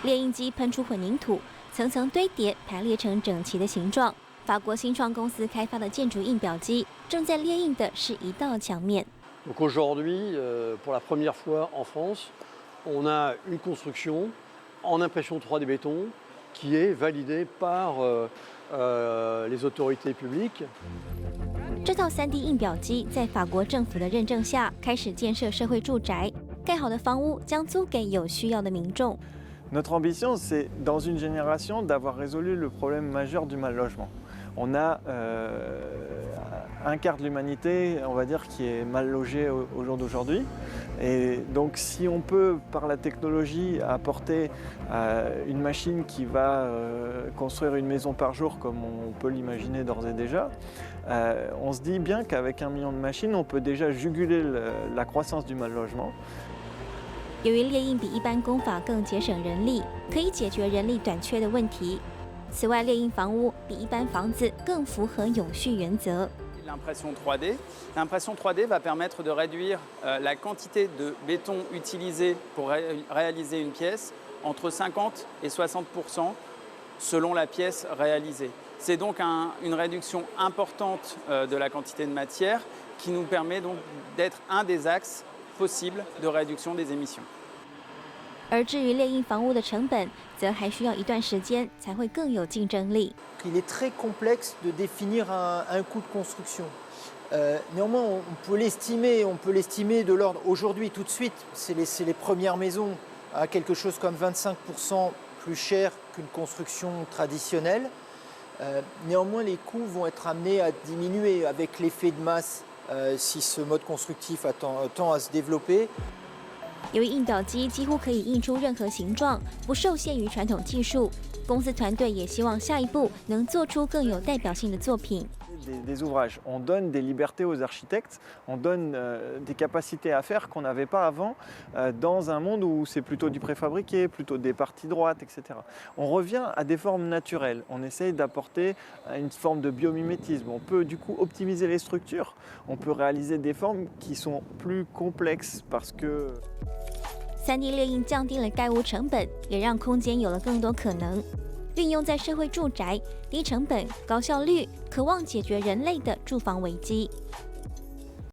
列印机喷出混凝土，层层堆叠，排列成整齐的形状。法国新创公司开发的建筑印表机正在列印的是一道墙面。Donc aujourd'hui, pour la première fois en France, on a une construction en impression 3D béton qui est validée par les autorités publiques. 这套3D 印表机在法国政府的认证下，开始建设社会住宅。盖好的房屋将租给有需要的民众。Notre ambition, c'est dans une génération d'avoir résolu le problème majeur du mal logement. On a un quart de l'humanité, on va dire, qui est mal logée au jour d'aujourd'hui. Et donc si on peut, par la technologie, apporter une machine qui va construire une maison par jour, comme on peut l'imaginer d'ores et déjà, on se dit bien qu'avec 1 million de machines, on peut déjà juguler la croissance du mal logement. 由于列印比一般工法更节省人力，可以解决人力短缺的问题。此外，列印房屋比一般房子更符合永续原则。L'impression 3D. L'impression 3D va permettre de réduire la quantité de béton utilisée pour réaliser une pièce entre 50 et 60% selon la pièce réalisée. C'est donc une réduction importante de la quantité de matière qui nous permet donc d'être un des axes possibles de réduction des émissions. 而至于列印房屋的成本，则还需要一段时间才会更有竞争力。Il est très complexe de définir un coût de construction. Néanmoins, on peut l'estimer de l'ordre aujourd'hui, tout de suite. C'est les premières maisons à quelque chose comme 25% plus cher qu'une construction traditionnelle. Néanmoins, les coûts vont être amenés à diminuer avec l'effet de masse si ce mode constructif tend à se développer. 由于印表机几乎可以印出任何形状，不受限于传统技术，公司团队也希望下一步能做出更有代表性的作品。Des ouvrages. On donne des libertés aux architectes, on donne des capacités à faire qu'on n'avait pas avant dans un monde où c'est plutôt du préfabriqué, plutôt des parties droites, etc. On revient à des formes naturelles, on essaye d'apporter une forme de biomimétisme. On peut du coup optimiser les structures, on peut réaliser des formes qui sont plus complexes parce que 3D 列印降低了盖屋成本，也让空间有了更多可能。运用在社会住宅，低成本、高效率，渴望解决人类的住房危机。